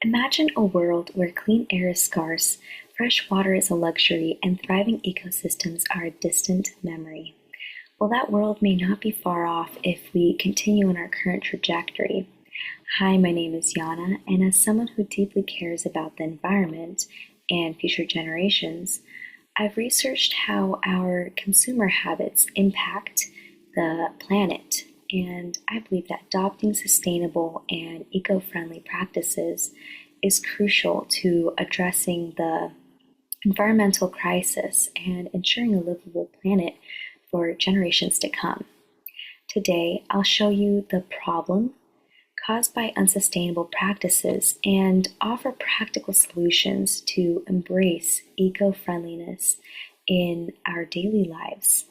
Imagine a world where clean air is scarce, fresh water is a luxury, and thriving ecosystems are a distant memory. Well, that world may not be far off if we continue on our current trajectory. Hi, my name is Yana, and as someone who deeply cares about the environment and future generations, I've researched how our consumer habits impact the planet, and I believe that adopting sustainable and eco friendly practices is crucial to addressing the environmental crisis and ensuring a livable planet for generations to come. Today, I'll show you the problem caused by unsustainable practices and offer practical solutions to embrace eco friendliness in our daily lives.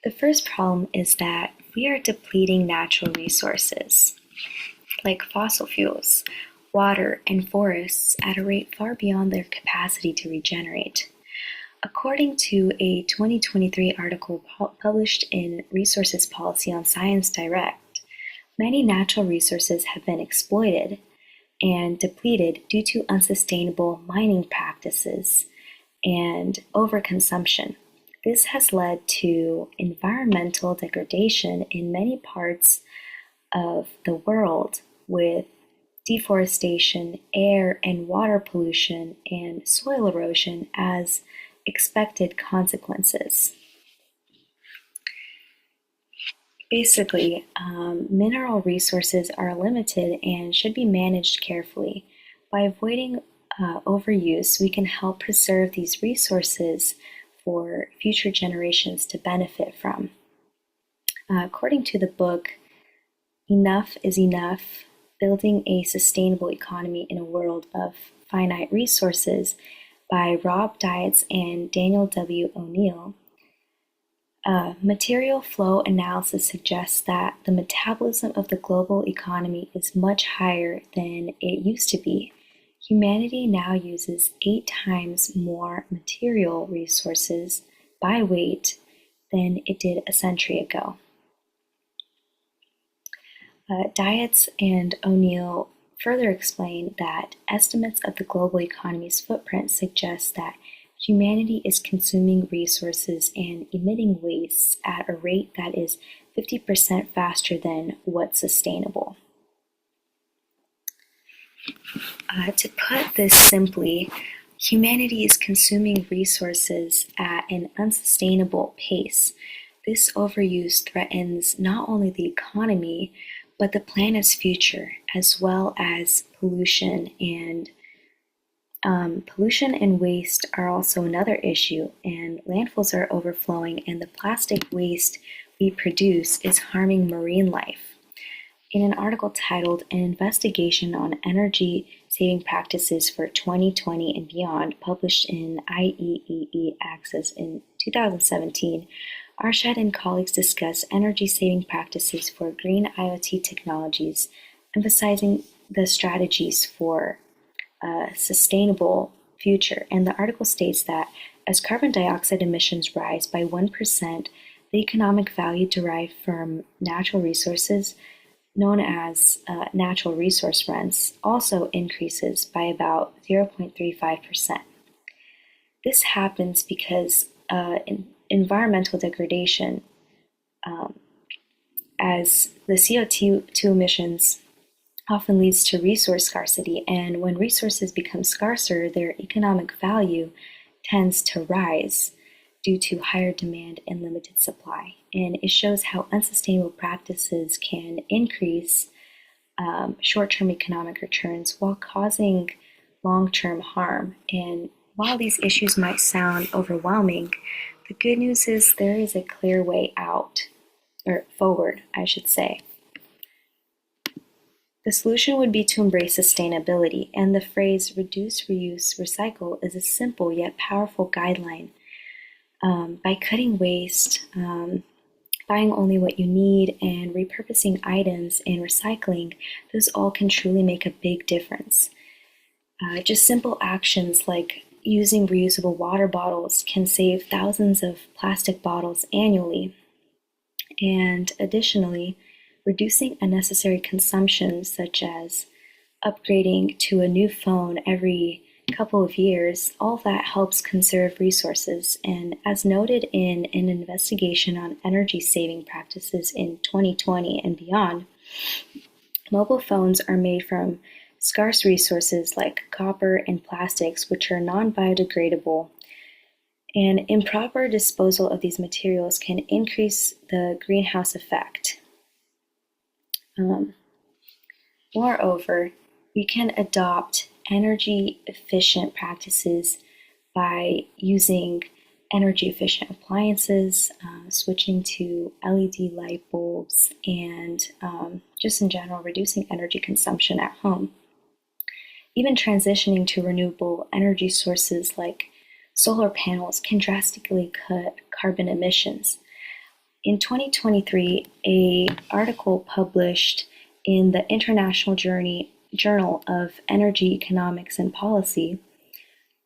The first problem is that we are depleting natural resources like fossil fuels, water, and forests at a rate far beyond their capacity to regenerate. According to a 2023 article published in Resources Policy on Science Direct, many natural resources have been exploited and depleted due to unsustainable mining practices and overconsumption. This has led to environmental degradation in many parts of the world, with deforestation, air and water pollution, and soil erosion as expected consequences. Basically, mineral resources are limited and should be managed carefully. By avoiding overuse, we can help preserve these resources for future generations to benefit from. According to the book, Enough is Enough, Building a Sustainable Economy in a World of Finite Resources by Rob Dietz and Daniel W. O'Neill, material flow analysis suggests that the metabolism of the global economy is much higher than it used to be. Humanity now uses 8 times more material resources by weight than it did a century ago. Dietz and O'Neill further explain that estimates of the global economy's footprint suggest that humanity is consuming resources and emitting wastes at a rate that is 50% faster than what's sustainable. To put this simply, humanity is consuming resources at an unsustainable pace. This overuse threatens not only the economy, but the planet's future, as well as pollution and waste are also another issue, and landfills are overflowing, and the plastic waste we produce is harming marine life. In an article titled An Investigation on Energy Saving Practices for 2020 and Beyond, published in IEEE Access in 2017, Arshad and colleagues discuss energy-saving practices for green IoT technologies, emphasizing the strategies for a sustainable future. And the article states that as carbon dioxide emissions rise by 1%, the economic value derived from natural resources, known as natural resource rents, also increases by about 0.35%. This happens because environmental degradation, as the CO2 emissions often leads to resource scarcity, and when resources become scarcer, their economic value tends to rise due to higher demand and limited supply. And it shows how unsustainable practices can increase short-term economic returns while causing long-term harm. And while these issues might sound overwhelming, the good news is there is a clear way out, or forward, I should say. The solution would be to embrace sustainability, and the phrase reduce, reuse, recycle is a simple yet powerful guideline. By cutting waste, buying only what you need, and repurposing items and recycling, those all can truly make a big difference. Just simple actions like using reusable water bottles can save thousands of plastic bottles annually. And additionally, reducing unnecessary consumption such as upgrading to a new phone every couple of years, all that helps conserve resources. And as noted in an investigation on energy saving practices in 2020 and beyond, mobile phones are made from scarce resources like copper and plastics, which are non-biodegradable. And improper disposal of these materials can increase the greenhouse effect. Moreover, we can adopt energy efficient practices by using energy efficient appliances, switching to LED light bulbs, and just in general, reducing energy consumption at home. Even transitioning to renewable energy sources like solar panels can drastically cut carbon emissions. In 2023, an article published in the International Journal of Energy Economics and Policy,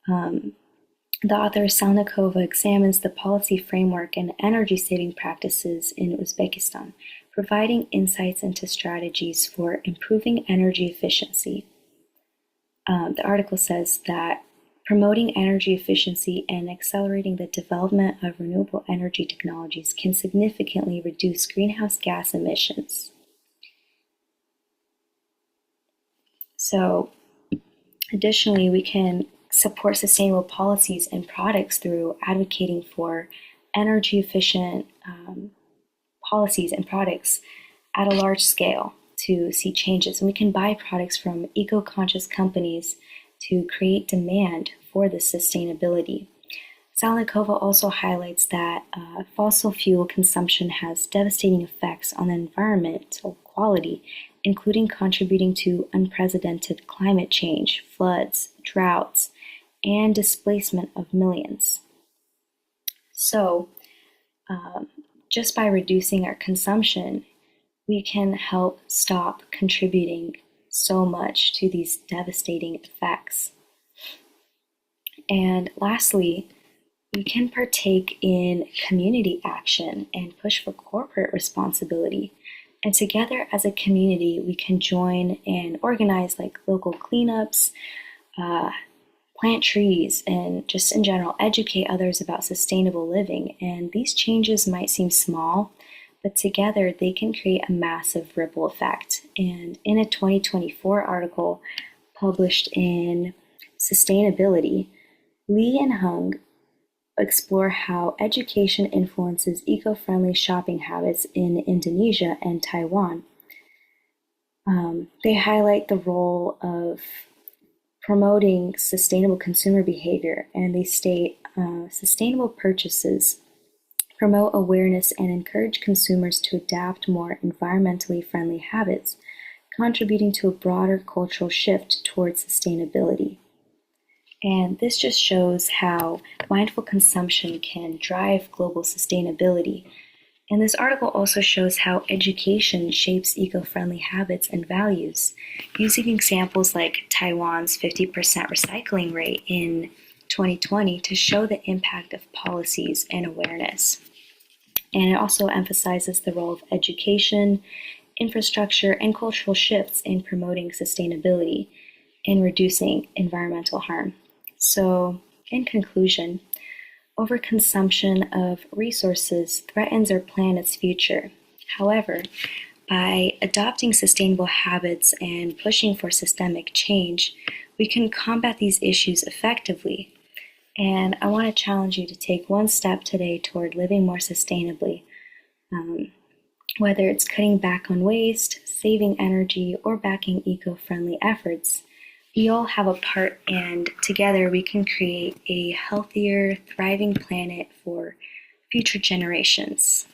the author Salnikova examines the policy framework and energy-saving practices in Uzbekistan, providing insights into strategies for improving energy efficiency. The article says that promoting energy efficiency and accelerating the development of renewable energy technologies can significantly reduce greenhouse gas emissions. So, additionally, we can support sustainable policies and products through advocating for energy efficient policies and products at a large scale to see changes. And we can buy products from eco-conscious companies to create demand for this sustainability. Salnikova also highlights that fossil fuel consumption has devastating effects on the environmental quality, including contributing to unprecedented climate change, floods, droughts, and displacement of millions. So, just by reducing our consumption, we can help stop contributing so much to these devastating effects. And lastly, we can partake in community action and push for corporate responsibility. And together as a community, we can join and organize like local cleanups, plant trees, and just in general educate others about sustainable living. And these changes might seem small, but together they can create a massive ripple effect. And in a 2024 article published in Sustainability, Lee and Hung explore how education influences eco-friendly shopping habits in Indonesia and Taiwan. They highlight the role of promoting sustainable consumer behavior, and they state sustainable purchases promote awareness and encourage consumers to adapt more environmentally friendly habits, contributing to a broader cultural shift towards sustainability. And this just shows how mindful consumption can drive global sustainability. And this article also shows how education shapes eco-friendly habits and values, using examples like Taiwan's 50% recycling rate in 2020 to show the impact of policies and awareness. And it also emphasizes the role of education, infrastructure, and cultural shifts in promoting sustainability and reducing environmental harm. So, in conclusion, overconsumption of resources threatens our planet's future. However, by adopting sustainable habits and pushing for systemic change, we can combat these issues effectively. And I want to challenge you to take one step today toward living more sustainably. Whether it's cutting back on waste, saving energy, or backing eco-friendly efforts, we all have a part, and together we can create a healthier, thriving planet for future generations.